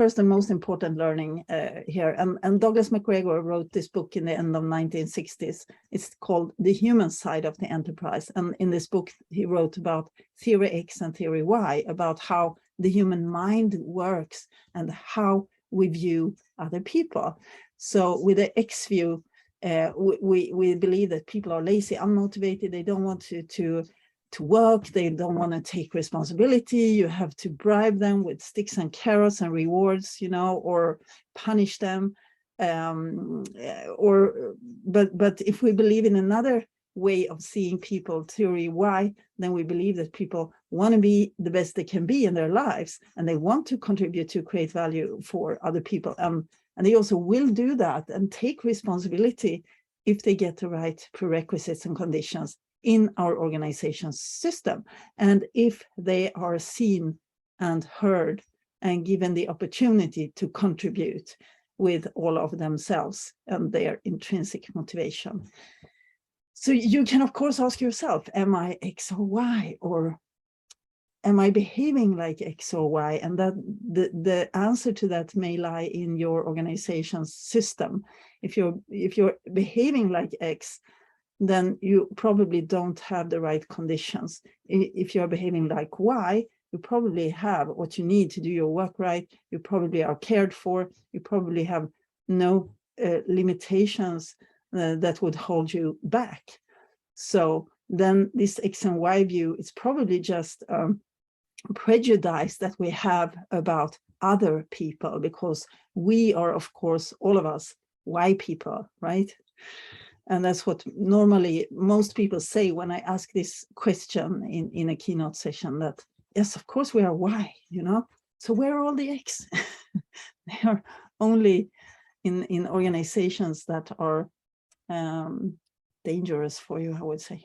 first and most important learning here. And Douglas McGregor wrote this book in the end of 1960s. It's called The Human Side of the Enterprise. And in this book, he wrote about theory X and theory Y, about how the human mind works and how we view other people. So with the X view, we believe that people are lazy, unmotivated, they don't want to work, they don't want to take responsibility, you have to bribe them with sticks and carrots and rewards, you know, or punish them. But if we believe in another way of seeing people, theory Y, then we believe that people want to be the best they can be in their lives, and they want to contribute to create value for other people. And they also will do that and take responsibility if they get the right prerequisites and conditions in our organization system, and if they are seen and heard and given the opportunity to contribute with all of themselves and their intrinsic motivation. So you can, of course, ask yourself, am I X or Y, or am I behaving like X or Y? And that the answer to that may lie in your organization's system. If you're behaving like X, then you probably don't have the right conditions. If you're behaving like Y, you probably have what you need to do your work right. You probably are cared for. You probably have no limitations that would hold you back. So then this X and Y view is probably just prejudice that we have about other people, because we are, of course, all of us, Y people, right? And that's what normally most people say when I ask this question in a keynote session, that, yes, of course we are Y, you know, so where are all the X? They are only in organizations that are dangerous for you, I would say.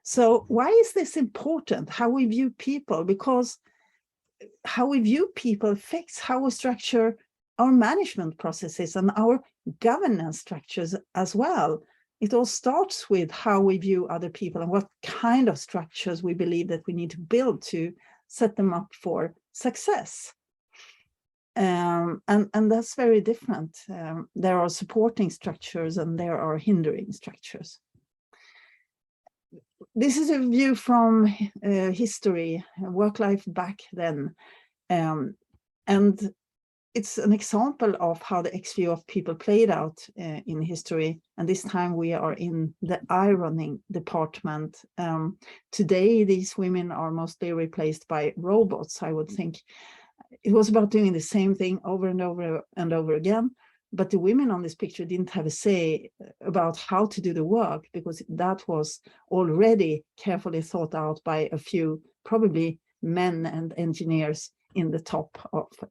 So why is this important, how we view people? Because how we view people affects how we structure our management processes and our governance structures as well. It all starts with how we view other people and what kind of structures we believe that we need to build to set them up for success. And that's very different. There are supporting structures and there are hindering structures. This is a view from history, work life back then. And it's an example of how the X view of people played out in history. And this time we are in the ironing department. Today, these women are mostly replaced by robots, I would think. It was about doing the same thing over and over and over again. But the women on this picture didn't have a say about how to do the work, because that was already carefully thought out by a few, probably men and engineers in the top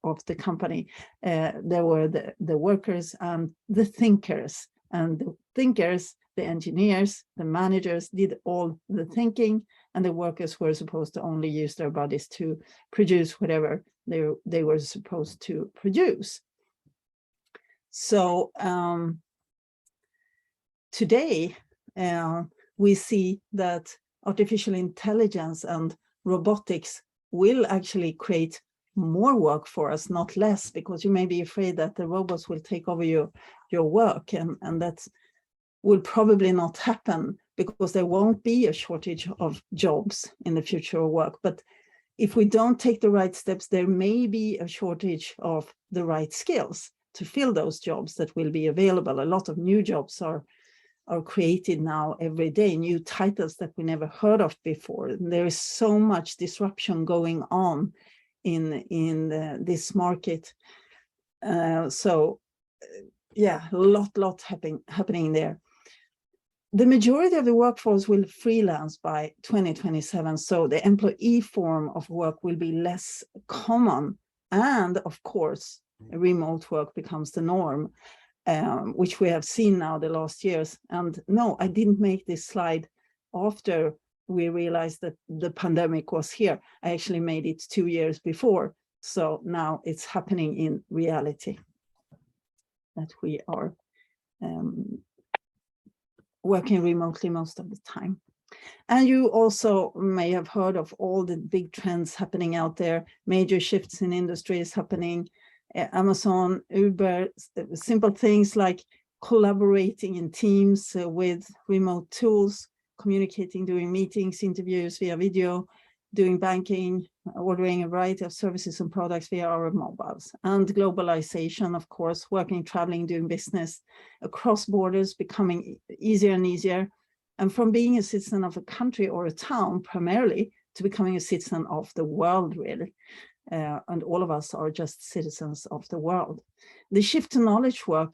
of the company. There were the workers and the thinkers. And the thinkers, the engineers, the managers did all the thinking, and the workers were supposed to only use their bodies to produce whatever they were supposed to produce. So today, we see that artificial intelligence and robotics will actually create more work for us, not less, because you may be afraid that the robots will take over your work, and that will probably not happen, because there won't be a shortage of jobs in the future of work. But if we don't take the right steps, there may be a shortage of the right skills to fill those jobs that will be available. A lot of new jobs are created now every day, new titles that we never heard of before. And there is so much disruption going on in this market. So yeah, a lot happening there. The majority of the workforce will freelance by 2027, so the employee form of work will be less common. And of course, remote work becomes the norm, which we have seen now the last years. And no, I didn't make this slide after we realized that the pandemic was here. I actually made it 2 years before. So now it's happening in reality that we are working remotely most of the time. And you also may have heard of all the big trends happening out there, major shifts in industry is happening, Amazon, Uber, simple things like collaborating in teams with remote tools, communicating, doing meetings, interviews via video, doing banking, ordering a variety of services and products via our mobiles. And globalization, of course, working, traveling, doing business across borders, becoming easier and easier. And from being a citizen of a country or a town primarily to becoming a citizen of the world, really. And all of us are just citizens of the world. The shift to knowledge work,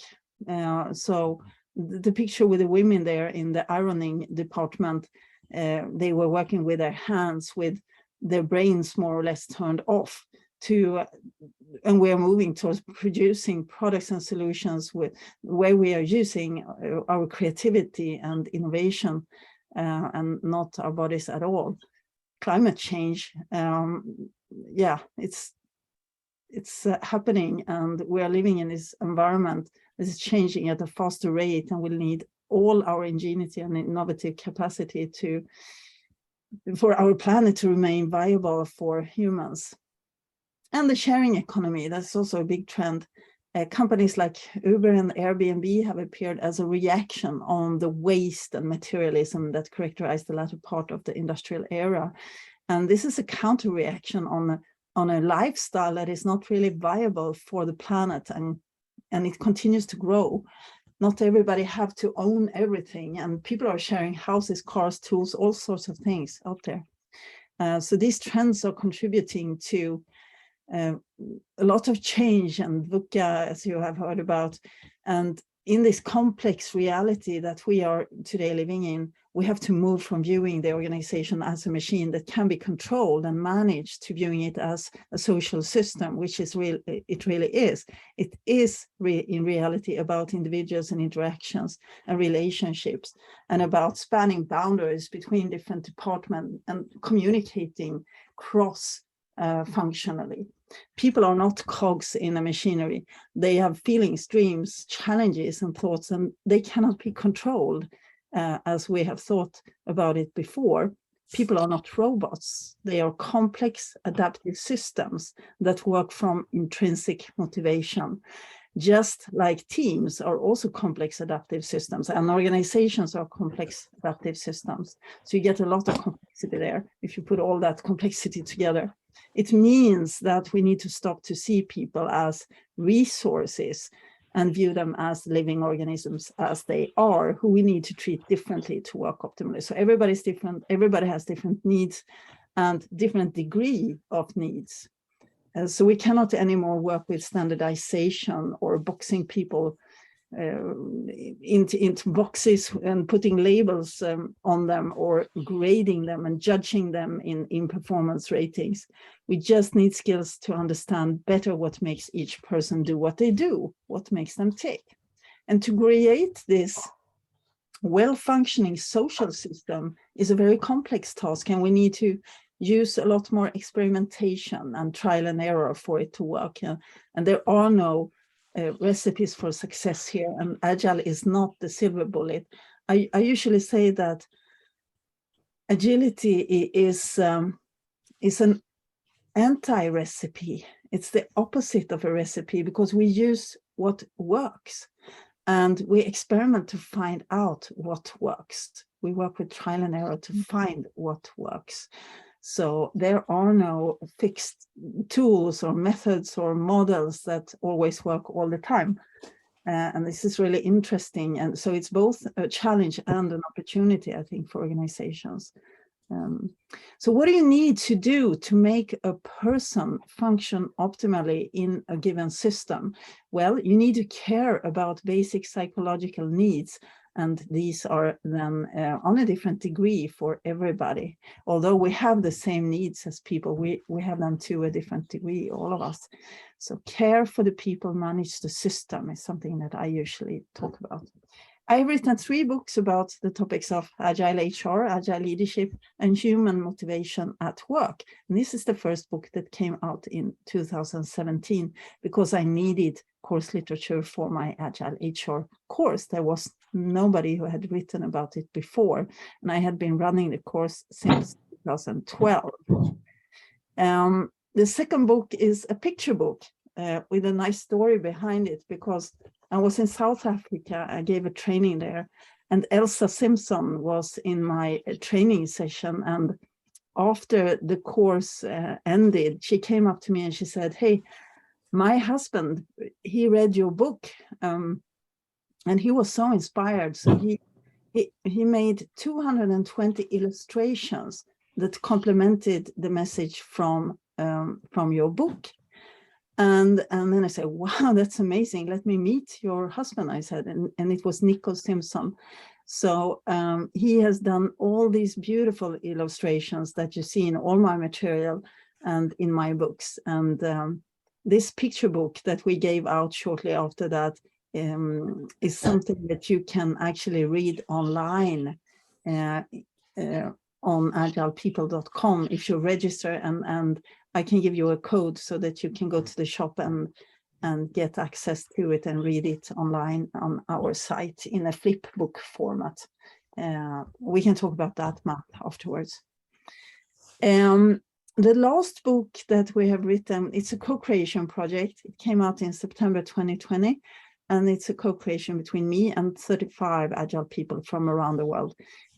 so the picture with the women there in the ironing department, they were working with their hands, with their brains more or less turned off, and we are moving towards producing products and solutions where we are using our creativity and innovation and not our bodies at all. Climate change, yeah, it's happening, and we are living in this environment that is changing at a faster rate, and we'll need all our ingenuity and innovative capacity for our planet to remain viable for humans. And the sharing economy, that's also a big trend. Companies like Uber and Airbnb have appeared as a reaction on the waste and materialism that characterized the latter part of the industrial era. And this is a counter-reaction on a lifestyle that is not really viable for the planet, and it continues to grow. Not everybody have to own everything, and people are sharing houses, cars, tools, all sorts of things out there. So these trends are contributing to a lot of change and VUCA, as you have heard about. And in this complex reality that we are today living in, we have to move from viewing the organization as a machine that can be controlled and managed to viewing it as a social system, which is it really is. It is in reality about individuals and interactions and relationships, and about spanning boundaries between different departments and communicating cross-functionally. People are not cogs in a machinery. They have feelings, dreams, challenges, and thoughts, and they cannot be controlled as we have thought about it before. People are not robots. They are complex adaptive systems that work from intrinsic motivation. Just like teams are also complex adaptive systems, and organizations are complex adaptive systems. So you get a lot of complexity there if you put all that complexity together. It means that we need to stop to see people as resources and view them as living organisms as they are, who we need to treat differently to work optimally. So everybody's different, everybody has different needs and different degree of needs. So we cannot anymore work with standardization or boxing people into boxes and putting labels on them, or grading them and judging them in performance ratings. We just need skills to understand better what makes each person do what they do, what makes them tick. And to create this well-functioning social system is a very complex task, and we need to use a lot more experimentation and trial and error for it to work. And there are no recipes for success here, and Agile is not the silver bullet. I usually say that agility is an anti-recipe. It's the opposite of a recipe, because we use what works and we experiment to find out what works. We work with trial and error to find what works. So there are no fixed tools or methods or models that always work all the time. And this is really interesting. And so it's both a challenge and an opportunity, I think, for organizations. So what do you need to do to make a person function optimally in a given system? Well, you need to care about basic psychological needs. And these are then on a different degree for everybody. Although we have the same needs as people, we have them to a different degree, all of us. So care for the people, manage the system is something that I usually talk about. I've written 3 books about the topics of Agile HR, Agile leadership, and human motivation at work. And this is the first book that came out in 2017 because I needed course literature for my Agile HR course. There was nobody who had written about it before, and I had been running the course since 2012. The second book is a picture book. with a nice story behind it, because I was in South Africa. I gave a training there, and Elsa Simpson was in my training session. And after the course ended, she came up to me and she said, "Hey, my husband, he read your book, and he was so inspired. So he made 220 illustrations that complemented the message from your book." And then I said, "Wow, that's amazing. Let me meet your husband," I said, and it was Nico Simpson. So he has done all these beautiful illustrations that you see in all my material and in my books. And this picture book that we gave out shortly after that is something that you can actually read online on agilepeople.com if you register, and I can give you a code so that you can go to the shop and get access to it and read it online on our site in a flip book format. We can talk about that, Matt, afterwards. The last book that we have written, it's a co-creation project. It came out in September 2020, and it's a co-creation between me and 35 Agile people from around the world.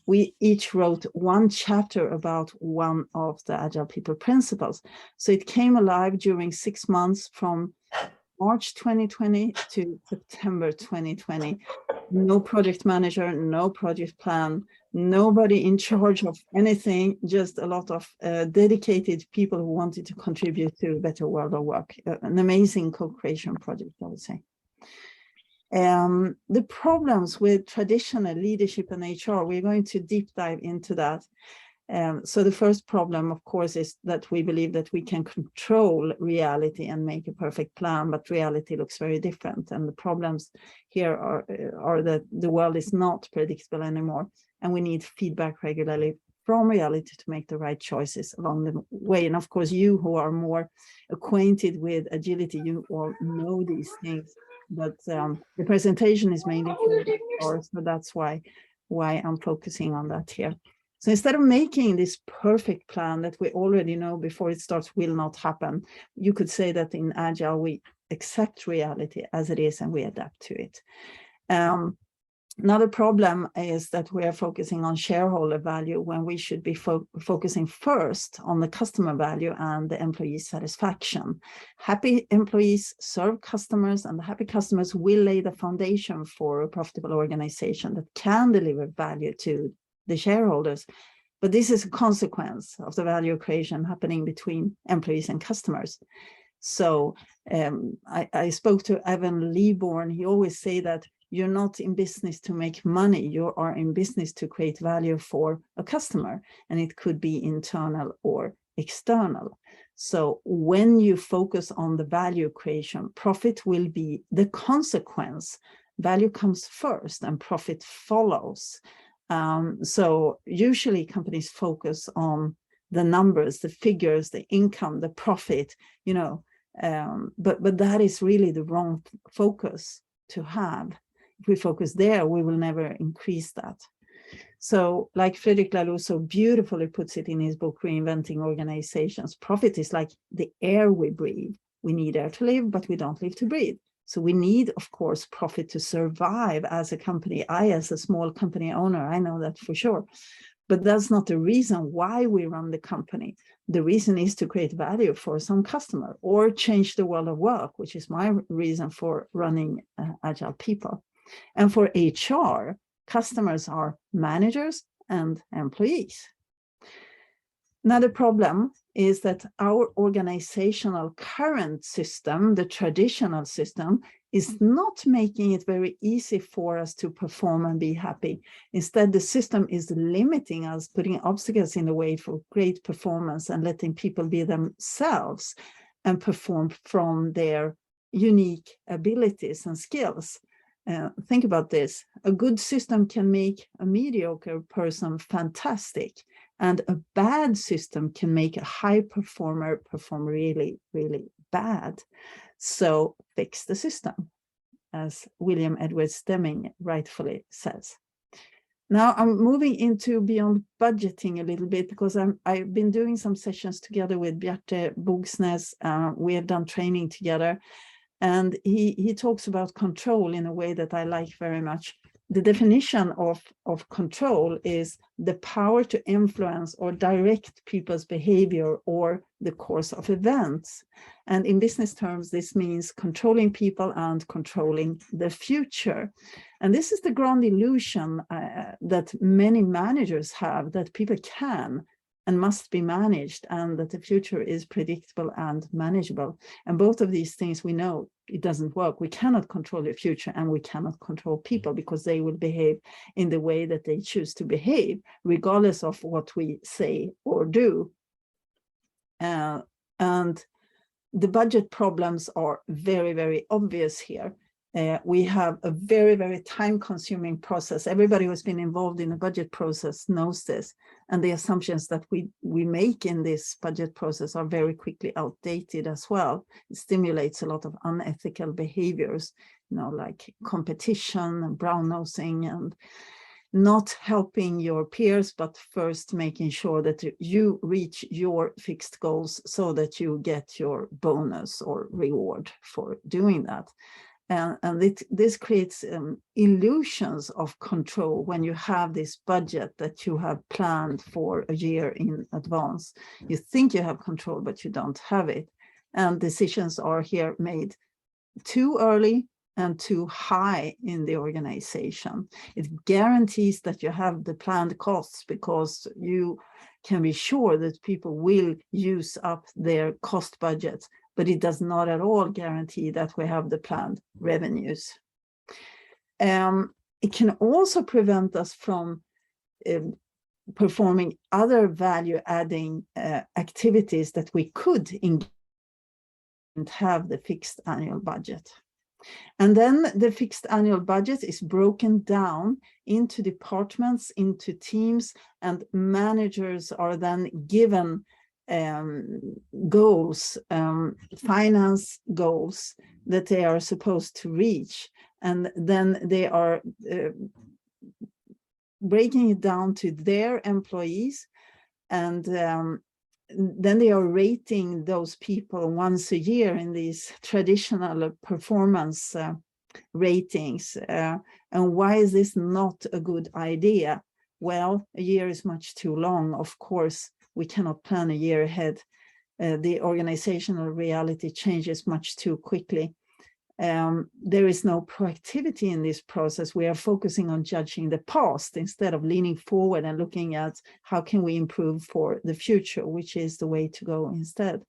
We each wrote one chapter about one of the Agile People principles. So it came alive during 6 months from March 2020 to September 2020. No project manager, no project plan, nobody in charge of anything, just a lot of dedicated people who wanted to contribute to a better world of work. An amazing co-creation project, I would say. The problems with traditional leadership and HR, we're going to deep dive into that. So the first problem, of course, is that we believe that we can control reality and make a perfect plan, but reality looks very different. And the problems here are that the world is not predictable anymore, and we need feedback regularly from reality to make the right choices along the way. And of course, you who are more acquainted with agility, you all know these things. But the presentation is mainly for, so that's why I'm focusing on that here. So instead of making this perfect plan that we already know before it starts will not happen, you could say that in Agile, we accept reality as it is and we adapt to it. Another problem is that we are focusing on shareholder value when we should be focusing first on the customer value and the employee satisfaction. Happy employees serve customers, and the happy customers will lay the foundation for a profitable organization that can deliver value to the shareholders. But this is a consequence of the value creation happening between employees and customers. So I spoke to Evan Leaborn. He always say that you're not in business to make money, you are in business to create value for a customer, and it could be internal or external. So when you focus on the value creation, profit will be the consequence. Value comes first and profit follows. So usually companies focus on the numbers, the figures, the income, the profit, you know, but that is really the wrong focus to have. If we focus there, we will never increase that. So like Frederic Laloux so beautifully puts it in his book, Reinventing Organizations, profit is like the air we breathe. We need air to live, but we don't live to breathe. So we need, of course, profit to survive as a company. I, as a small company owner, I know that for sure. But that's not the reason why we run the company. The reason is to create value for some customer or change the world of work, which is my reason for running Agile People. And for HR, customers are managers and employees. Another problem is that our organizational current system, the traditional system, is not making it very easy for us to perform and be happy. Instead, the system is limiting us, putting obstacles in the way for great performance and letting people be themselves and perform from their unique abilities and skills. Think about this. A good system can make a mediocre person fantastic, and a bad system can make a high performer perform really, really bad. So fix the system, as William Edwards Deming rightfully says. Now I'm moving into beyond budgeting a little bit, because I've been doing some sessions together with Bjarte Bogsnes. We have done training together, and he talks about control in a way that I like very much. The definition of control is the power to influence or direct people's behavior or the course of events. And in business terms, this means controlling people and controlling the future. And this is the grand illusion that many managers have, that people can and must be managed, and that the future is predictable and manageable. And both of these things, we know it doesn't work. We cannot control the future, and we cannot control people, because they will behave in the way that they choose to behave, regardless of what we say or do. And the budget problems are very, very obvious here. We have a very, very time-consuming process. Everybody who's been involved in a budget process knows this. And the assumptions that we make in this budget process are very quickly outdated as well. It stimulates a lot of unethical behaviors, like competition and brown-nosing, and not helping your peers, but first making sure that you reach your fixed goals so that you get your bonus or reward for doing that. And this creates illusions of control when you have this budget that you have planned for a year in advance. You think you have control, but you don't have it. And decisions are here made too early and too high in the organization. It guarantees that you have the planned costs, because you can be sure that people will use up their cost budgets, but it does not at all guarantee that we have the planned revenues. It can also prevent us from performing other value-adding activities that we could engage and have the fixed annual budget. And then the fixed annual budget is broken down into departments, into teams, and managers are then given goals, finance goals that they are supposed to reach. And then they are breaking it down to their employees, and then they are rating those people once a year in these traditional performance ratings. And why is this not a good idea? Well, a year is much too long. Of course, we cannot plan a year ahead. The organizational reality changes much too quickly. There is no proactivity in this process. We are focusing on judging the past instead of leaning forward and looking at how can we improve for the future, which is the way to go instead.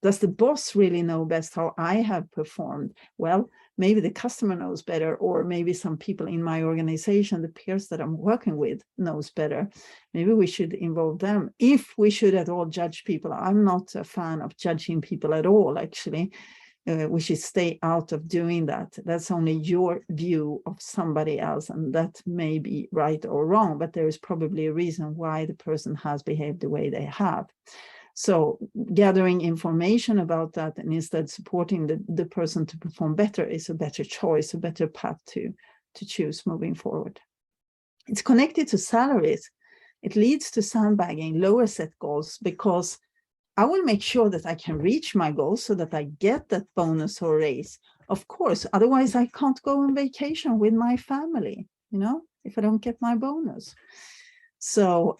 Does the boss really know best how I have performed? Well, maybe the customer knows better, or maybe some people in my organization, the peers that I'm working with, knows better. Maybe we should involve them, if we should at all judge people. I'm not a fan of judging people at all, actually. We should stay out of doing that. That's only your view of somebody else, and that may be right or wrong, but there is probably a reason why the person has behaved the way they have. So gathering information about that and instead supporting the person to perform better is a better choice, a better path to choose moving forward. It's connected to salaries. It leads to sandbagging, lower set goals, because I will make sure that I can reach my goals so that I get that bonus or raise. Of course, otherwise I can't go on vacation with my family, if I don't get my bonus. So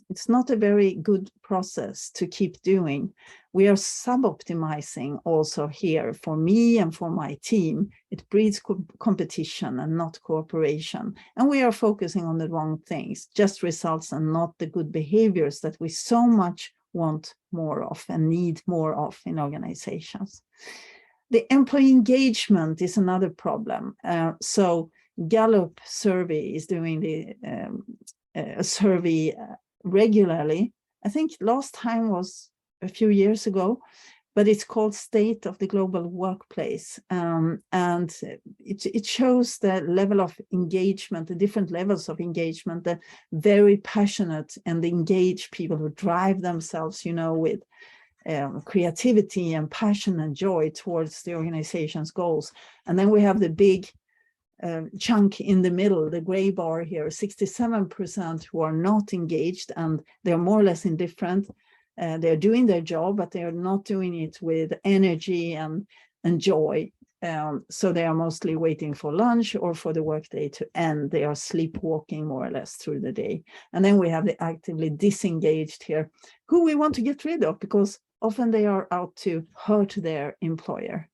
it's not a very good process to keep doing. We are sub-optimizing also here for me and for my team. It breeds competition and not cooperation. And we are focusing on the wrong things, just results and not the good behaviors that we so much want more of and need more of in organizations. The employee engagement is another problem. So Gallup survey is doing a survey regularly. I think last time was a few years ago, but it's called State of the Global Workplace. And it shows the level of engagement, the different levels of engagement, the very passionate and engaged people who drive themselves, with creativity and passion and joy towards the organization's goals. And then we have the big chunk in the middle, the gray bar here, 67% who are not engaged, and they're more or less indifferent. They're doing their job, but they're not doing it with energy and joy. So they are mostly waiting for lunch or for the workday to end. They are sleepwalking more or less through the day. And then we have the actively disengaged here, who we want to get rid of because often they are out to hurt their employer.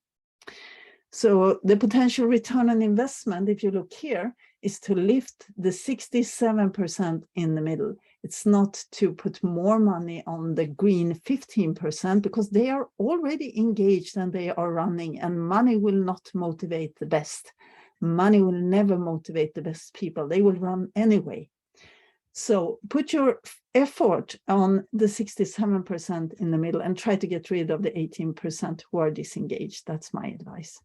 So the potential return on investment, if you look here, is to lift the 67% in the middle. It's not to put more money on the green 15% because they are already engaged and they are running, and money will not motivate the best. Money will never motivate the best people. They will run anyway. So put your effort on the 67% in the middle and try to get rid of the 18% who are disengaged. That's my advice.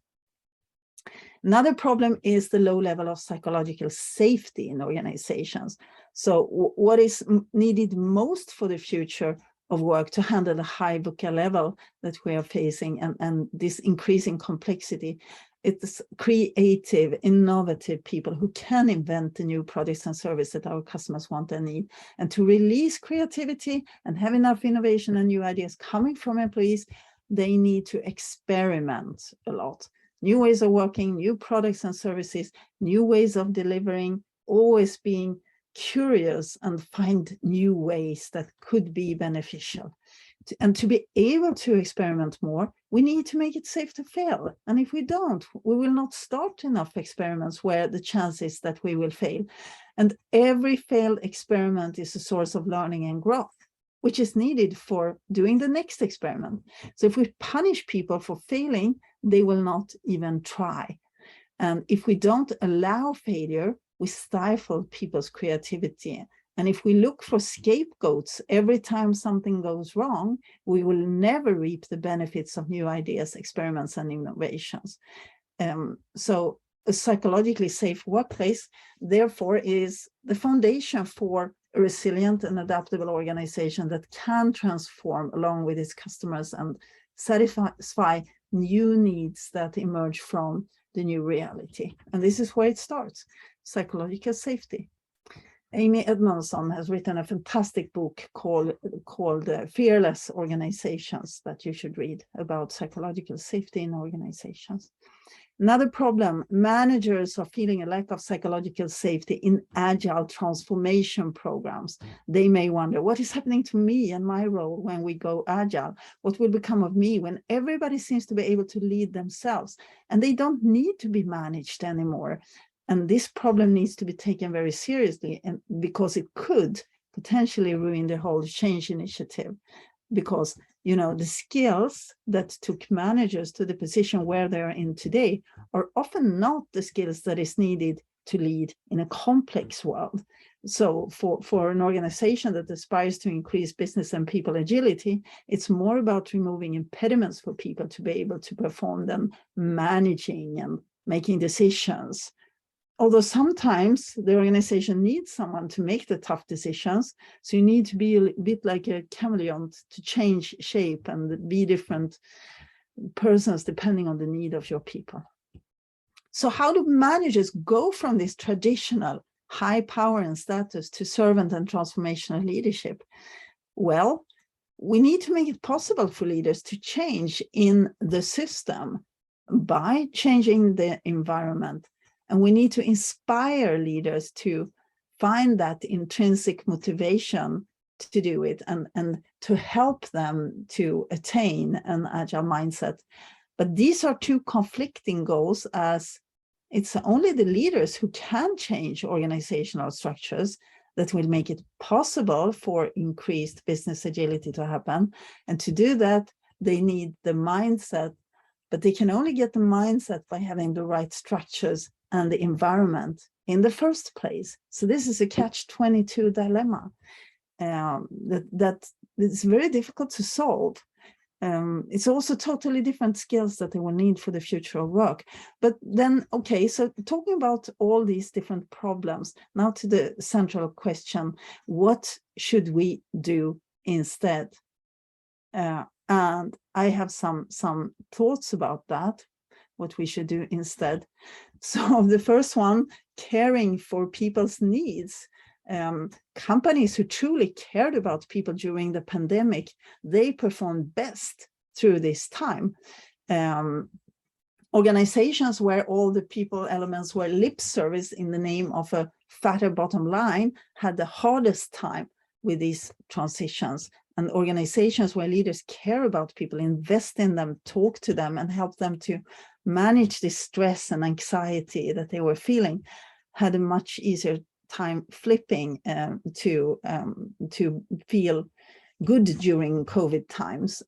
Another problem is the low level of psychological safety in organizations. So what is needed most for the future of work to handle the high VUCA level that we are facing and this increasing complexity? It's creative, innovative people who can invent the new products and services that our customers want and need. And to release creativity and have enough innovation and new ideas coming from employees, they need to experiment a lot. New ways of working, new products and services, new ways of delivering, always being curious and find new ways that could be beneficial. And to be able to experiment more, we need to make it safe to fail. And if we don't, we will not start enough experiments where the chance is that we will fail. And every failed experiment is a source of learning and growth, which is needed for doing the next experiment. So if we punish people for failing, they will not even try. And if we don't allow failure, we stifle people's creativity. And if we look for scapegoats every time something goes wrong, we will never reap the benefits of new ideas, experiments, and innovations. So a psychologically safe workplace, therefore, is the foundation for a resilient and adaptable organization that can transform along with its customers and satisfy new needs that emerge from the new reality. And this is where it starts, psychological safety. Amy Edmondson has written a fantastic book called Fearless Organizations that you should read about psychological safety in organizations. Another problem, managers are feeling a lack of psychological safety in agile transformation programs. They may wonder, what is happening to me and my role when we go agile? What will become of me when everybody seems to be able to lead themselves and they don't need to be managed anymore? And this problem needs to be taken very seriously, and because it could potentially ruin the whole change initiative. Because, you know, the skills that took managers to the position where they are in today are often not the skills that is needed to lead in a complex world. So for an organization that aspires to increase business and people agility, it's more about removing impediments for people to be able to perform them, managing and making decisions. Although sometimes the organization needs someone to make the tough decisions, so you need to be a bit like a chameleon to change shape and be different persons depending on the need of your people. So how do managers go from this traditional high power and status to servant and transformational leadership? Well, we need to make it possible for leaders to change in the system by changing the environment. And we need to inspire leaders to find that intrinsic motivation to do it and to help them to attain an agile mindset. But these are two conflicting goals, as it's only the leaders who can change organizational structures that will make it possible for increased business agility to happen. And to do that, they need the mindset, but they can only get the mindset by having the right structures and the environment in the first place. So this is a catch-22 dilemma that is very difficult to solve. It's also totally different skills that they will need for the future of work. But then, okay, so talking about all these different problems, now to the central question, what should we do instead? And I have some thoughts about that. what we should do instead. So the first one, caring for people's needs. Companies who truly cared about people during the pandemic, they performed best through this time. Organizations where all the people elements were lip service in the name of a fatter bottom line had the hardest time with these transitions. And organizations where leaders care about people, invest in them, talk to them, and help them to manage the stress and anxiety that they were feeling, had a much easier time flipping to feel good during COVID times.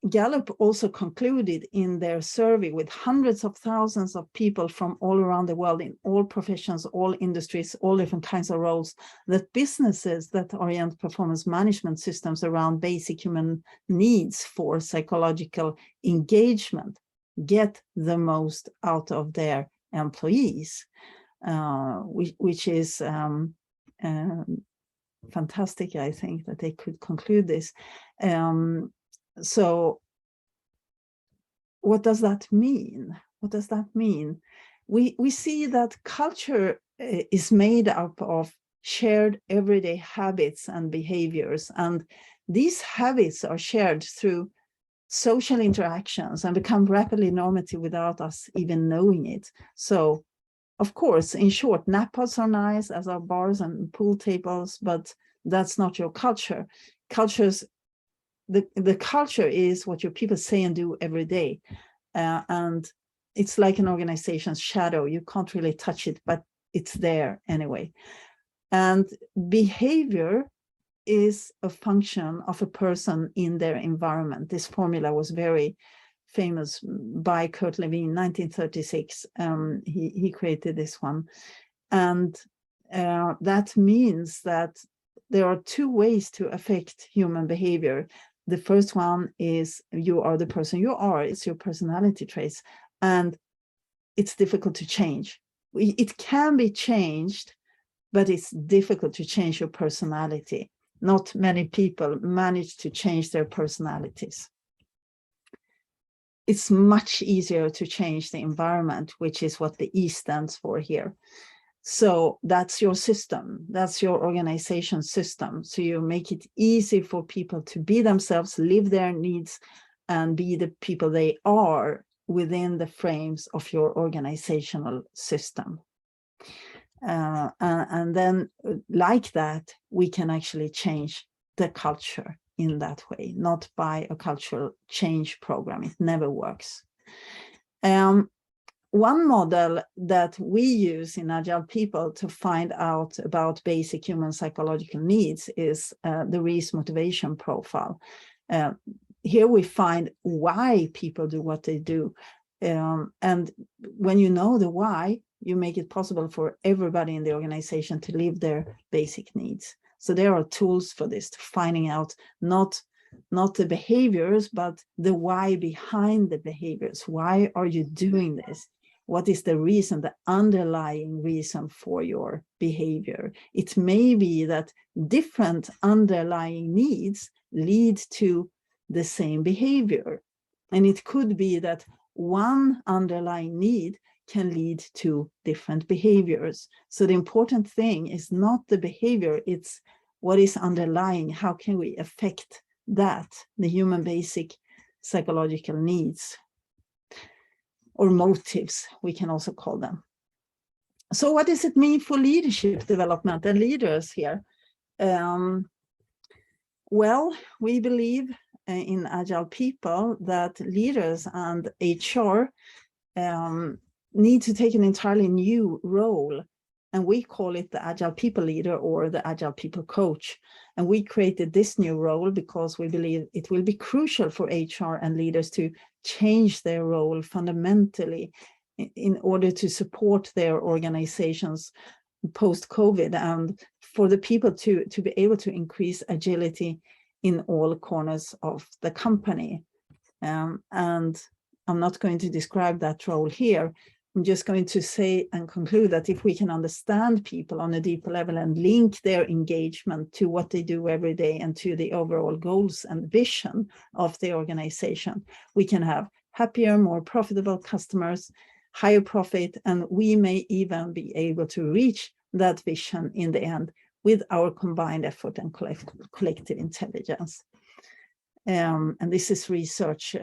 Gallup also concluded in their survey with hundreds of thousands of people from all around the world in all professions, all industries, all different kinds of roles, that businesses that orient performance management systems around basic human needs for psychological engagement get the most out of their employees, which is fantastic, I think, that they could conclude this. So what does that mean? What does that mean? We see that culture is made up of shared everyday habits and behaviors, and these habits are shared through social interactions and become rapidly normative without us even knowing it. So, of course, in short, nap pods are nice, as are bars and pool tables, but that's not your culture. The culture is what your people say and do every day. And it's like an organization's shadow. You can't really touch it, but it's there anyway. And behavior is a function of a person in their environment. This formula was very famous by Kurt Lewin, 1936. He created this one. And that means that there are two ways to affect human behavior. The first one is you are the person you are. It's your personality traits, and it's difficult to change. It can be changed, but it's difficult to change your personality. Not many people manage to change their personalities. It's much easier to change the environment, which is what the E stands for here. So that's your system, that's your organization system. So you make it easy for people to be themselves, live their needs, and be the people they are within the frames of your organizational system. And then like that, we can actually change the culture in that way, not by a cultural change program. It never works. One model that we use in Agile People to find out about basic human psychological needs is the REISS motivation profile. Here we find why people do what they do. And when you know the why, you make it possible for everybody in the organization to live their basic needs. So there are tools for this, to finding out not the behaviors, but the why behind the behaviors. Why are you doing this? What is the reason, the underlying reason for your behavior? It may be that different underlying needs lead to the same behavior. And it could be that one underlying need can lead to different behaviors. So the important thing is not the behavior, it's what is underlying. How can we affect that, the human basic psychological needs, or motives, we can also call them. So what does it mean for leadership development and leaders here? Well, we believe in Agile People that leaders and HR need to take an entirely new role. And we call it the Agile People leader or the Agile People coach. And we created this new role because we believe it will be crucial for HR and leaders to change their role fundamentally in order to support their organizations post-COVID, and for the people to be able to increase agility in all corners of the company. And I'm not going to describe that role here, I'm just going to say and conclude that if we can understand people on a deeper level and link their engagement to what they do every day and to the overall goals and vision of the organization, we can have happier, more profitable customers, higher profit, and we may even be able to reach that vision in the end with our combined effort and collective intelligence. And this is research.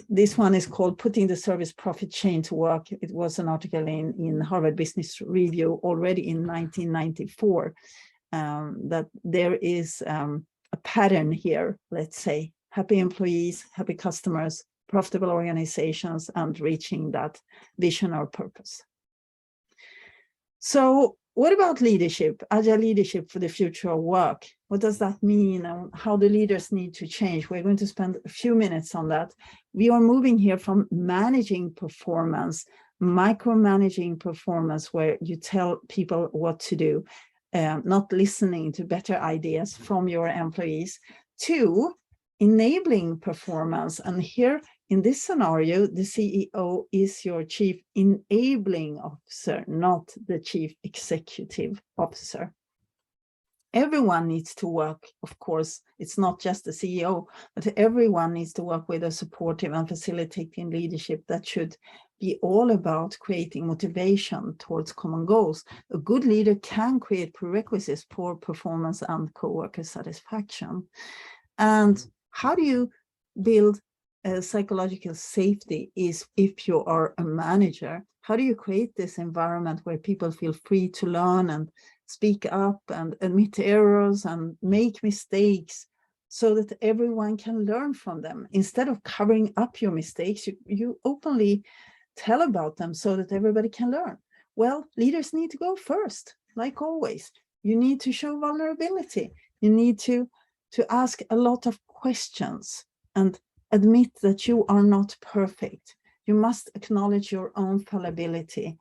This one is called Putting the Service Profit Chain to Work. It was an article in Harvard Business Review already in 1994, that there is a pattern here, let's say, happy employees, happy customers, profitable organizations, and reaching that vision or purpose. So what about leadership, agile leadership for the future of work? What does that mean, and how do leaders need to change? We're going to spend a few minutes on that. We are moving here from managing performance, micromanaging performance, where you tell people what to do, not listening to better ideas from your employees, to enabling performance. And here, in this scenario, the CEO is your chief enabling officer, not the chief executive officer. Everyone needs to work, of course, it's not just the CEO, but everyone needs to work with a supportive and facilitating leadership that should be all about creating motivation towards common goals. A good leader can create prerequisites for performance and co-worker satisfaction. And how do you build psychological safety is if you are a manager? How do you create this environment where people feel free to learn and speak up and admit errors and make mistakes so that everyone can learn from them? Instead of covering up your mistakes, you openly tell about them so that everybody can learn. Well, leaders need to go first, like always. You need to show vulnerability. You need to ask a lot of questions and admit that you are not perfect. You must acknowledge your own fallibility.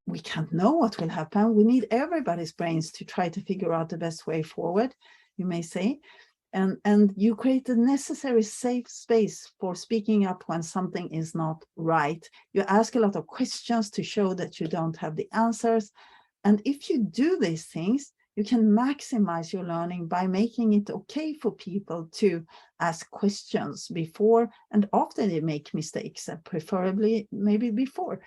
We can't know what will happen. We need everybody's brains to try to figure out the best way forward, you may say. And you create the necessary safe space for speaking up when something is not right. You ask a lot of questions to show that you don't have the answers. And if you do these things, you can maximize your learning by making it okay for people to ask questions before and after they make mistakes, preferably maybe before,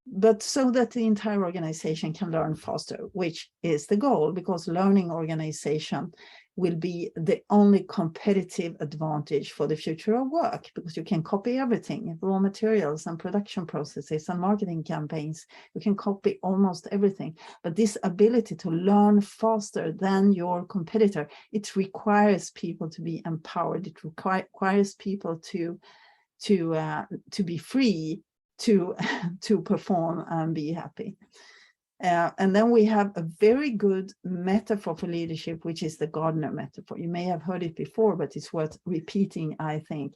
but so that the entire organization can learn faster, which is the goal, because learning organization will be the only competitive advantage for the future of work, because you can copy everything, raw materials and production processes and marketing campaigns. You can copy almost everything, but this ability to learn faster than your competitor, it requires people to be empowered. It requires people to be free to perform and be happy. And then we have a very good metaphor for leadership, which is the gardener metaphor. You may have heard it before, but it's worth repeating, I think,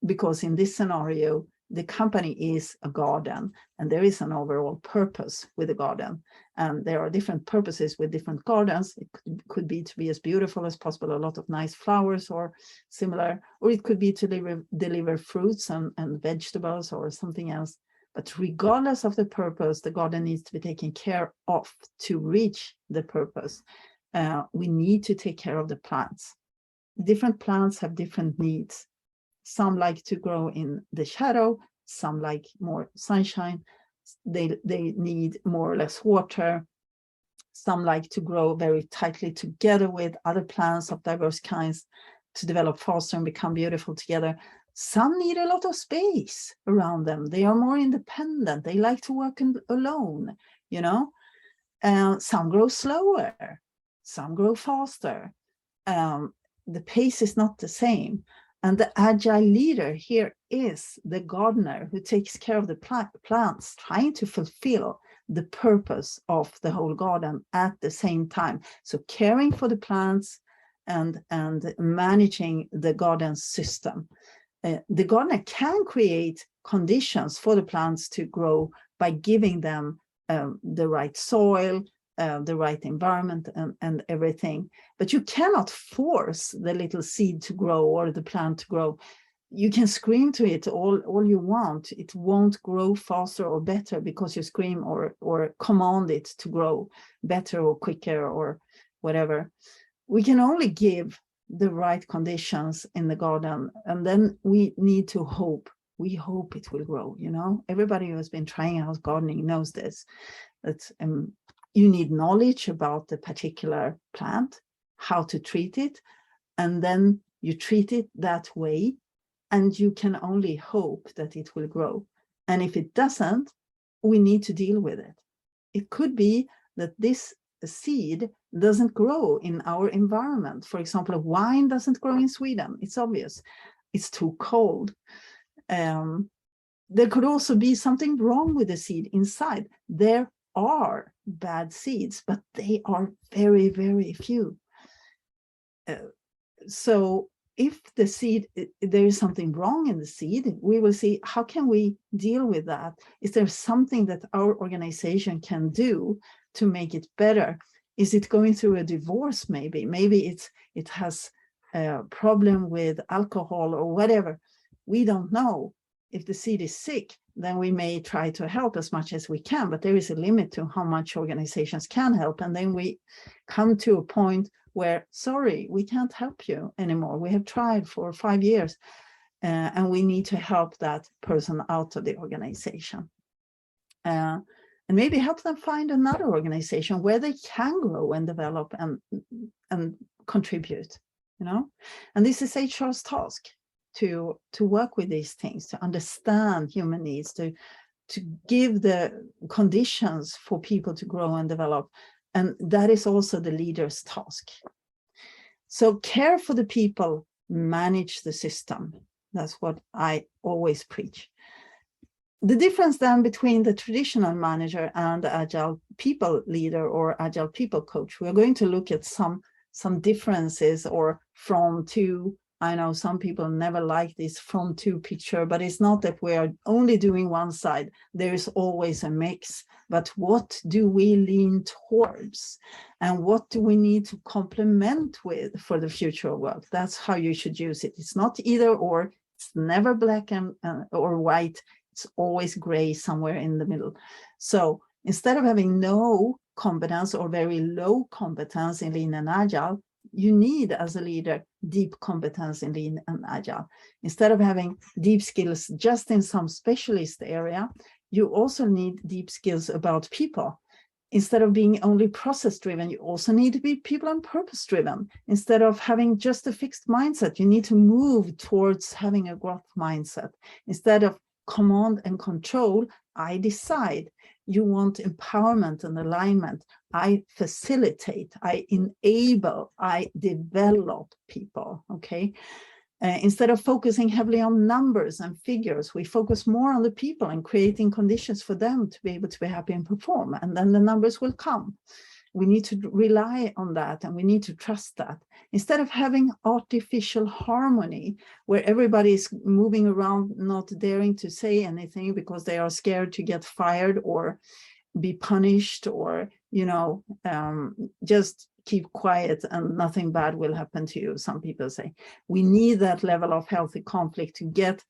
because in this scenario, the company is a garden and there is an overall purpose with the garden. And there are different purposes with different gardens. It could be to be as beautiful as possible, a lot of nice flowers or similar, or it could be to deliver fruits and vegetables or something else. But regardless of the purpose, the garden needs to be taken care of to reach the purpose. We need to take care of the plants. Different plants have different needs. Some like to grow in the shadow, some like more sunshine. They need more or less water. Some like to grow very tightly together with other plants of diverse kinds to develop faster and become beautiful together. Some need a lot of space around them. They are more independent. They like to work alone, you know. Some grow slower. Some grow faster. The pace is not the same. And the agile leader here is the gardener who takes care of the plants, trying to fulfill the purpose of the whole garden at the same time. So caring for the plants and managing the garden system. The gardener can create conditions for the plants to grow by giving them the right soil, the right environment and everything. But you cannot force the little seed to grow or the plant to grow. you can scream to it all you want. It won't grow faster or better because you scream or command it to grow better or quicker or whatever. We can only give the right conditions in the garden, and then we need to hope. We hope it will grow, you know. Everybody who has been trying out gardening knows this, that you need knowledge about the particular plant, how to treat it, and then you treat it that way, and you can only hope that it will grow. And if it doesn't, we need to deal with it. It could be that this seed doesn't grow in our environment. For example, wine doesn't grow in Sweden. It's obvious. It's too cold. There could also be something wrong with the seed inside. There are bad seeds, but they are very, very few. So if the seed, there is something wrong in the seed, we will see, how can we deal with that? Is there something that our organization can do to make it better? Is it going through a divorce maybe? Maybe it has a problem with alcohol or whatever. We don't know. If the seed is sick, then we may try to help as much as we can, but there is a limit to how much organizations can help. And then we come to a point where, sorry, we can't help you anymore. We have tried for 5 years, and we need to help that person out of the organization. And maybe help them find another organization where they can grow and develop and contribute, you know. And this is HR's task, to work with these things, to understand human needs, to give the conditions for people to grow and develop. And that is also the leader's task. So care for the people, manage the system. That's what I always preach. The difference then between the traditional manager and the agile people leader or agile people coach, we're going to look at some differences, or from to. I know some people never like this from to picture, but it's not that we are only doing one side. There is always a mix. But what do we lean towards? And what do we need to complement with for the future of work? That's how you should use it. It's not either or. It's never black or white. It's always gray somewhere in the middle. So instead of having no competence or very low competence in lean and agile, you need, as a leader, deep competence in lean and agile. Instead of having deep skills just in some specialist area, you also need deep skills about people. Instead of being only process driven, you also need to be people and purpose driven. Instead of having just a fixed mindset, you need to move towards having a growth mindset. Instead of command and control, I decide. You want empowerment and alignment. I facilitate, I enable, I develop people, okay? Instead of focusing heavily on numbers and figures, we focus more on the people and creating conditions for them to be able to be happy and perform, and then the numbers will come. We need to rely on that, and we need to trust that. Instead of having artificial harmony, where everybody is moving around not daring to say anything because they are scared to get fired or be punished, or, you know, just keep quiet and nothing bad will happen to you, some people say. We need that level of healthy conflict to get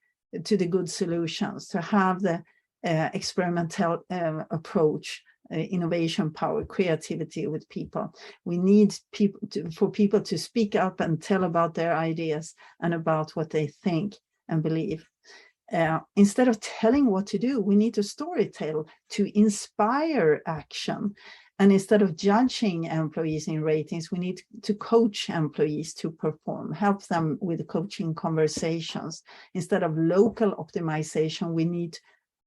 to the good solutions, to have the experimental approach, innovation power, creativity with people. We need for people to speak up and tell about their ideas and about what they think and believe. Instead of telling what to do, we need to storytell to inspire action. And instead of judging employees in ratings, we need to coach employees to perform, help them with coaching conversations. Instead of local optimization, we need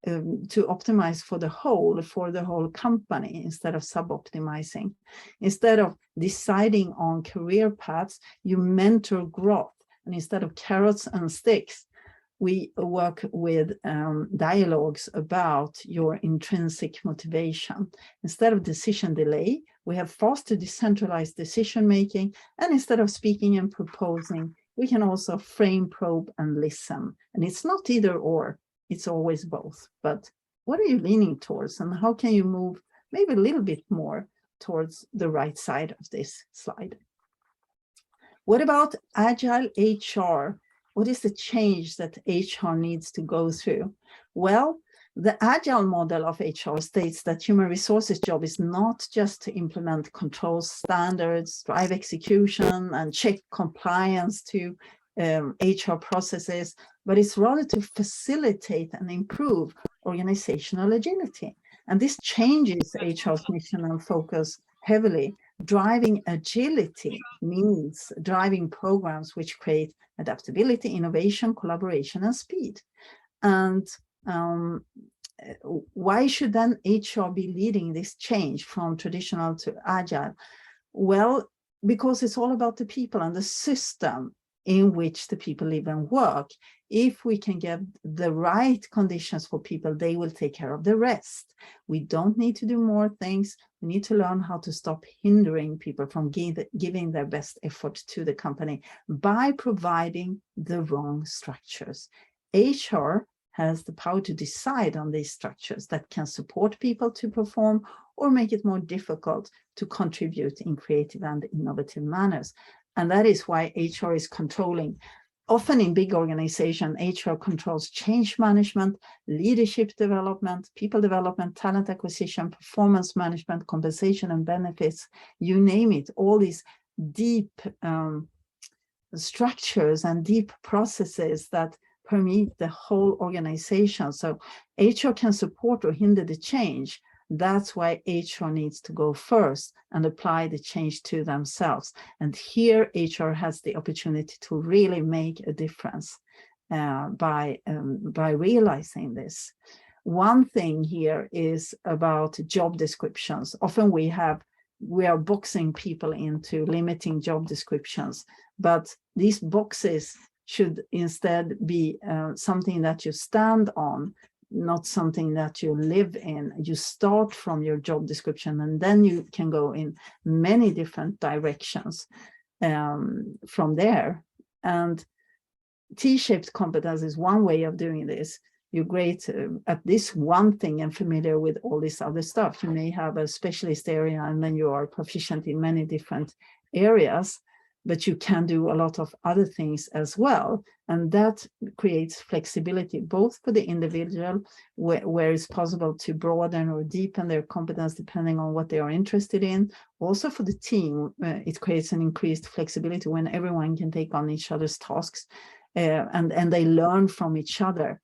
to optimize for the whole company instead of sub-optimizing. Instead of deciding on career paths, you mentor growth. And instead of carrots and sticks, we work with dialogues about your intrinsic motivation. Instead of decision delay, we have faster decentralized decision making. And instead of speaking and proposing, we can also frame, probe, and listen. And it's not either or. It's always both. But what are you leaning towards, and how can you move maybe a little bit more towards the right side of this slide? What about Agile HR what is the change that HR needs to go through? Well, the agile model of HR states that human resources job is not just to implement control standards, drive execution, and check compliance to HR processes, but it's rather to facilitate and improve organizational agility. And this changes HR's mission and focus heavily. Driving agility means driving programs which create adaptability, innovation, collaboration, and speed. And why should then HR be leading this change from traditional to agile? Well, because it's all about the people and the system in which the people live and work. If we can get the right conditions for people, they will take care of the rest. We don't need to do more things. We need to learn how to stop hindering people from giving their best effort to the company by providing the wrong structures. HR has the power to decide on these structures that can support people to perform or make it more difficult to contribute in creative and innovative manners. And that is why HR is controlling. Often in big organizations, HR controls change management, leadership development, people development, talent acquisition, performance management, compensation and benefits, you name it, all these deep structures and deep processes that permeate the whole organization. So HR can support or hinder the change. That's why HR needs to go first and apply the change to themselves. And here HR has the opportunity to really make a difference by realizing this. One thing here is about job descriptions. Often we are boxing people into limiting job descriptions, but these boxes should instead be something that you stand on, not something that you live in. You start from your job description and then you can go in many different directions from there. And T-shaped competence is one way of doing this. You're great at this one thing and familiar with all this other stuff. You may have a specialist area and then you are proficient in many different areas, but you can do a lot of other things as well. And that creates flexibility, both for the individual, where it's possible to broaden or deepen their competence depending on what they are interested in. Also for the team, it creates an increased flexibility when everyone can take on each other's tasks and they learn from each other.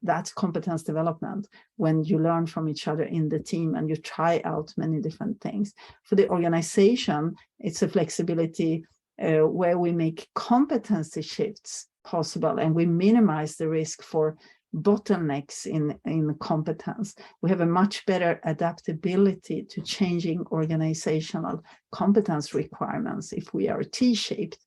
That's competence development, when you learn from each other in the team and you try out many different things. For the organization, it's a flexibility where we make competency shifts possible and we minimize the risk for bottlenecks in competence. We have a much better adaptability to changing organizational competence requirements if we are T-shaped.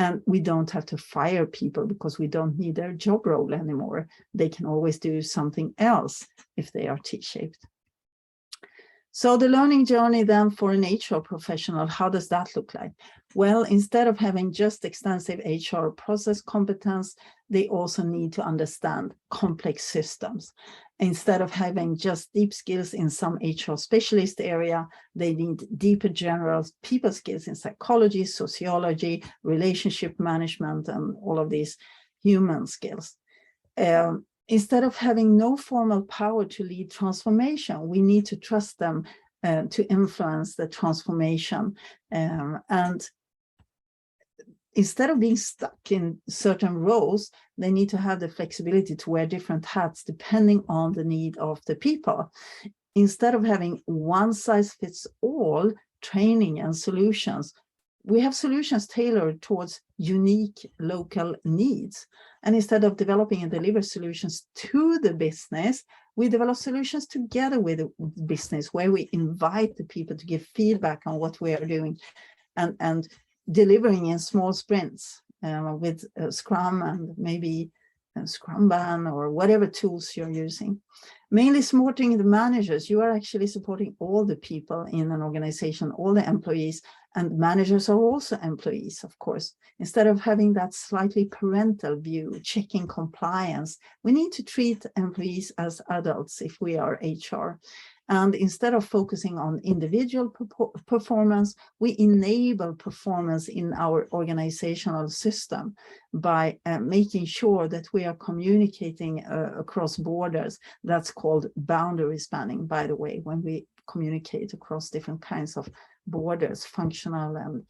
And we don't have to fire people because we don't need their job role anymore. They can always do something else if they are T-shaped. So the learning journey then for an HR professional, how does that look like? Well, instead of having just extensive HR process competence, they also need to understand complex systems. Instead of having just deep skills in some HR specialist area, they need deeper general people skills in psychology, sociology, relationship management, and all of these human skills. Instead of having no formal power to lead transformation, we need to trust them to influence the transformation. And instead of being stuck in certain roles, they need to have the flexibility to wear different hats depending on the need of the people. Instead of having one size fits all training and solutions, we have solutions tailored towards unique local needs. And instead of developing and deliver solutions to the business, we develop solutions together with the business, where we invite the people to give feedback on what we are doing and delivering in small sprints with Scrum and maybe Scrumban or whatever tools you're using. Mainly supporting the managers, you are actually supporting all the people in an organization, all the employees, And managers are also employees, of course. Instead of having that slightly parental view, checking compliance, we need to treat employees as adults if we are HR. And instead of focusing on individual performance, we enable performance in our organizational system by making sure that we are communicating across borders. That's called boundary spanning, by the way, when we communicate across different kinds of borders, functional and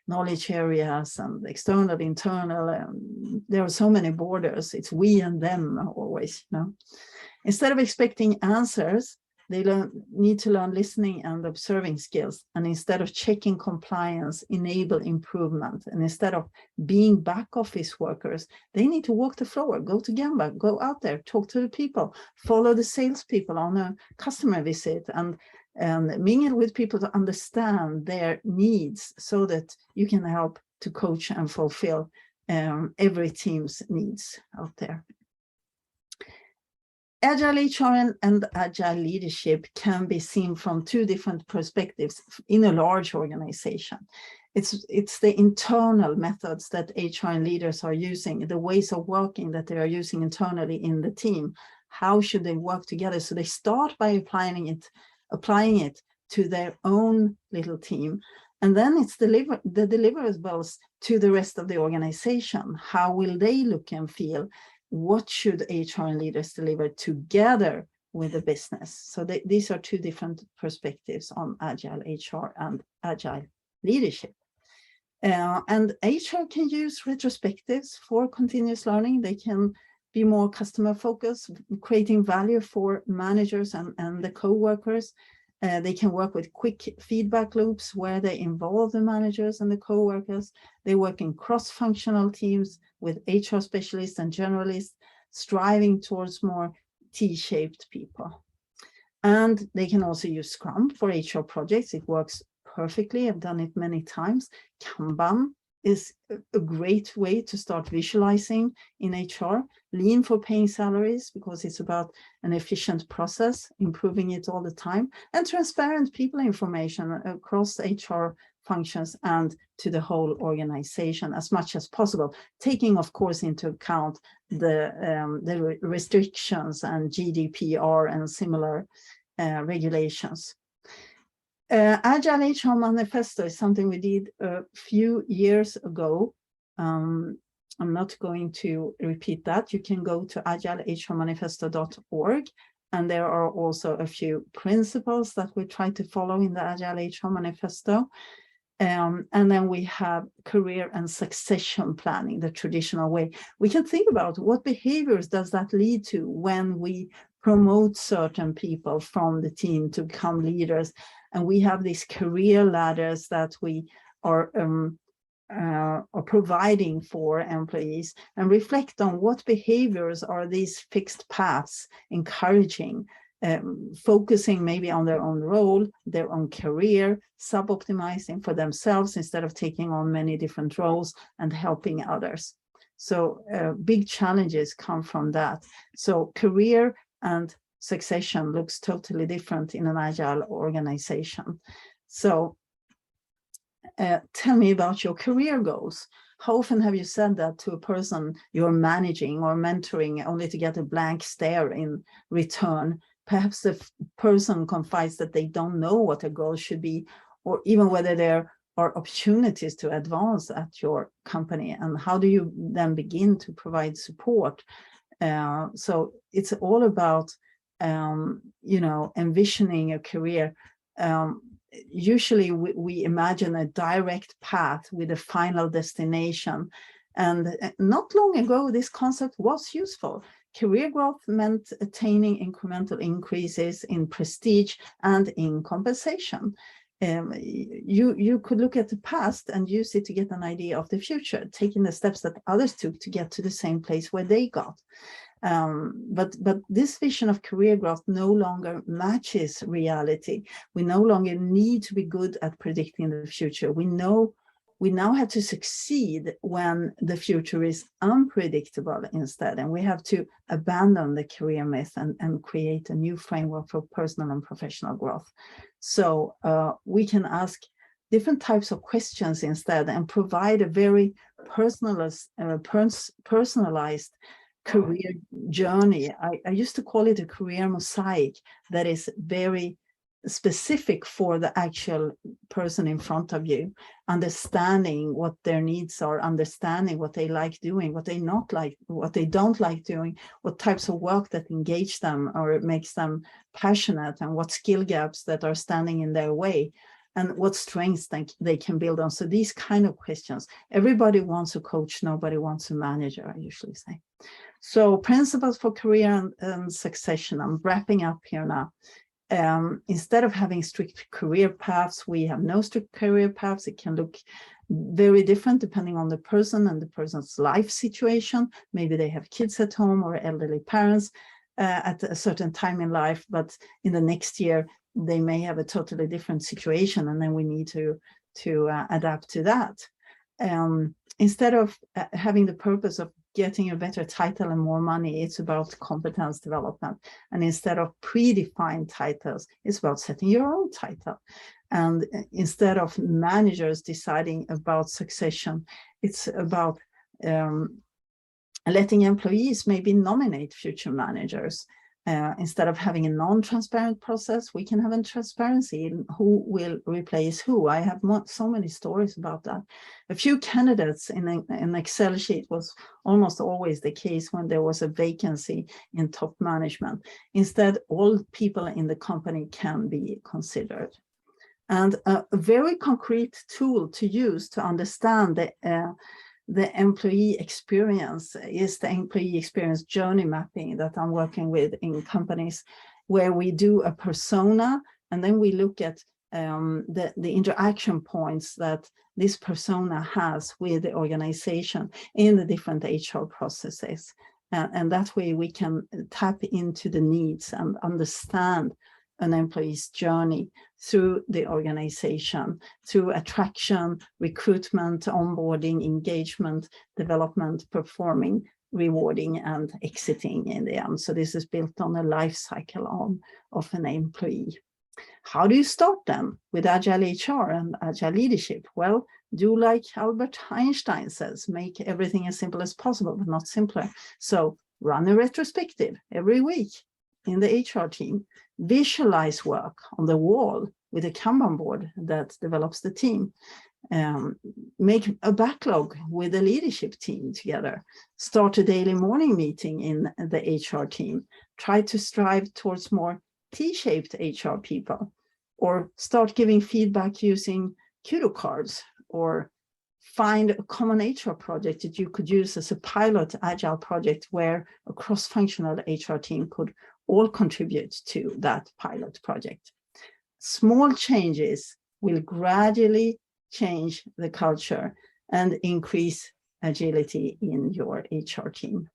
knowledge areas and external, internal. And there are so many borders. It's we and them always, you know. Instead of expecting answers, they need to learn listening and observing skills. And instead of checking compliance, enable improvement. And instead of being back office workers, they need to walk the floor, go to Gemba, go out there, talk to the people, follow the salespeople on a customer visit, and mingle with people to understand their needs so that you can help to coach and fulfill every team's needs out there. Agile HR and agile leadership can be seen from two different perspectives in a large organization. It's the internal methods that HR and leaders are using, the ways of working that they are using internally in the team. How should they work together? So they start by applying it to their own little team. And then it's the deliverables to the rest of the organization. How will they look and feel? What should HR and leaders deliver together with the business? So these are two different perspectives on Agile HR and Agile leadership. And HR can use retrospectives for continuous learning. They can be more customer focused, creating value for managers and the co-workers. They can work with quick feedback loops where they involve the managers and the co-workers. They work in cross-functional teams with HR specialists and generalists, striving towards more T-shaped people. And they can also use Scrum for HR projects. It works perfectly. I've done it many times. Kanban is a great way to start visualizing in HR. Lean for paying salaries, because it's about an efficient process, improving it all the time, and transparent people information across HR functions and to the whole organization as much as possible, taking, of course, into account the restrictions and GDPR and similar regulations. Agile HR Manifesto is something we did a few years ago. I'm not going to repeat that. You can go to agilhrmanifesto.org, and there are also a few principles that we try to follow in the Agile HR Manifesto. And then we have career and succession planning, the traditional way. We can think about what behaviors does that lead to when we promote certain people from the team to become leaders. And we have these career ladders that we are providing for employees, and reflect on what behaviors are these fixed paths encouraging, focusing maybe on their own role, their own career, sub-optimizing for themselves instead of taking on many different roles and helping others. So big challenges come from that. So career and succession looks totally different in an agile organization. So tell me about your career goals. How often have you said that to a person you're managing or mentoring only to get a blank stare in return? Perhaps the person confides that they don't know what a goal should be, or even whether there are opportunities to advance at your company. And how do you then begin to provide support? So it's all about, you know, envisioning a career. Usually we imagine a direct path with a final destination. And not long ago, this concept was useful. Career growth meant attaining incremental increases in prestige and in compensation. You could look at the past and use it to get an idea of the future, taking the steps that others took to get to the same place where they got. But this vision of career growth no longer matches reality. We no longer need to be good at predicting the future. We now have to succeed when the future is unpredictable instead, and we have to abandon the career myth and create a new framework for personal and professional growth. So we can ask, different types of questions instead, and provide a very personalized career journey. I used to call it a career mosaic that is very specific for the actual person in front of you, understanding what their needs are, understanding what they like doing, what they not like, what they don't like doing, what types of work that engage them or makes them passionate, and what skill gaps that are standing in their way, and what strengths they can build on. So these kind of questions. Everybody wants a coach, nobody wants a manager, I usually say. So principles for career and succession. I'm wrapping up here now. Instead of having strict career paths, we have no strict career paths. It can look very different depending on the person and the person's life situation. Maybe they have kids at home or elderly parents at a certain time in life, but in the next year, they may have a totally different situation, and then we need to adapt to that. Instead of having the purpose of getting a better title and more money, it's about competence development. And instead of predefined titles, it's about setting your own title. And instead of managers deciding about succession, it's about letting employees maybe nominate future managers. Instead of having a non-transparent process, we can have a transparency in who will replace who. I have so many stories about that. A few candidates in an Excel sheet was almost always the case when there was a vacancy in top management. Instead, all people in the company can be considered. And a very concrete tool to use to understand the employee experience is the employee experience journey mapping that I'm working with in companies, where we do a persona, and then we look at the interaction points that this persona has with the organization in the different HR processes. And that way we can tap into the needs and understand an employee's journey through the organization, through attraction, recruitment, onboarding, engagement, development, performing, rewarding, and exiting in the end. So this is built on a life cycle of an employee. How do you start then with Agile HR and Agile leadership? Well, do like Albert Einstein says, make everything as simple as possible, but not simpler. So run a retrospective every week in the HR team. Visualize work on the wall with a Kanban board that develops the team. Make a backlog with the leadership team together. Start a daily morning meeting in the HR team. Try to strive towards more T-shaped HR people, or start giving feedback using kudo cards, or find a common HR project that you could use as a pilot Agile project where a cross-functional HR team could all contribute to that pilot project. Small changes will gradually change the culture and increase agility in your HR team.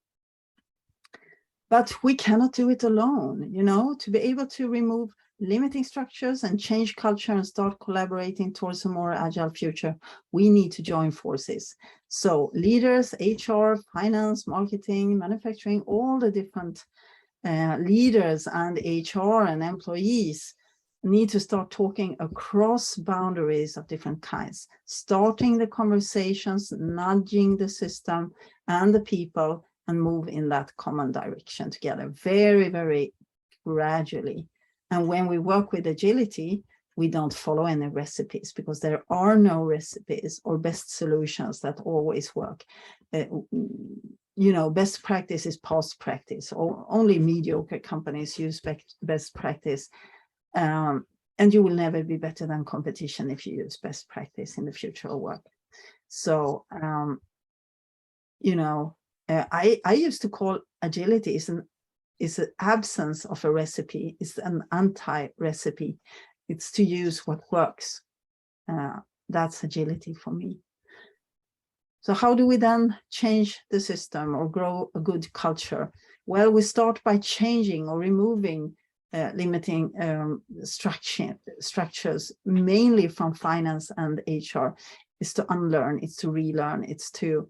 But we cannot do it alone, you know. To be able to remove limiting structures and change culture and start collaborating towards a more agile future, we need to join forces. So leaders, HR, finance, marketing, manufacturing, all the different leaders and HR and employees need to start talking across boundaries of different kinds, starting the conversations, nudging the system and the people, and move in that common direction together, very, very gradually. And when we work with agility, we don't follow any recipes, because there are no recipes or best solutions that always work. You know, best practice is past practice, or only mediocre companies use best practice. And you will never be better than competition if you use best practice in the future of work. So, you know, I used to call agility is an absence of a recipe, it's an anti-recipe. It's to use what works. That's agility for me. So how do we then change the system or grow a good culture? Well, we start by changing or removing limiting structures, mainly from finance and HR. Is to unlearn, it's to relearn, it's to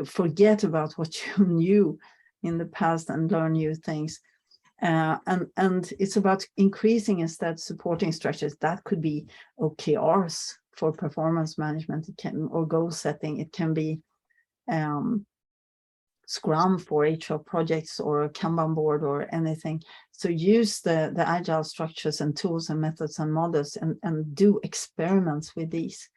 forget about what you knew in the past and learn new things. And it's about increasing instead supporting structures. That could be OKRs, for performance management, it can, or goal setting, it can be Scrum for HR projects or a Kanban board or anything. So use the agile structures and tools and methods and models and do experiments with these.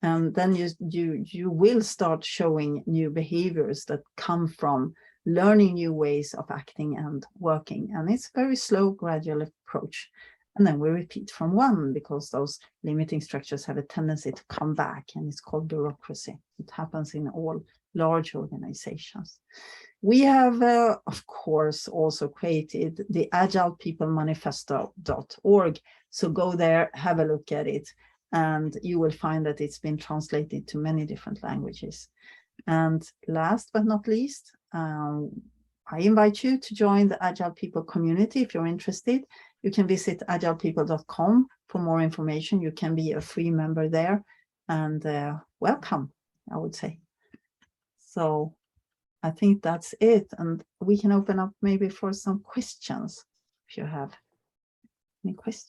And then you will start showing new behaviors that come from learning new ways of acting and working. And it's a very slow, gradual approach. And then we repeat from one, because those limiting structures have a tendency to come back, and it's called bureaucracy. It happens in all large organizations. We have, of course, also created the agilepeoplemanifesto.org. So go there, have a look at it, and you will find that it's been translated to many different languages. And last but not least, I invite you to join the Agile People community if you're interested. You can visit agilepeople.com for more information. You can be a free member there, and welcome, I would say. So I think that's it, and we can open up maybe for some questions if you have any questions.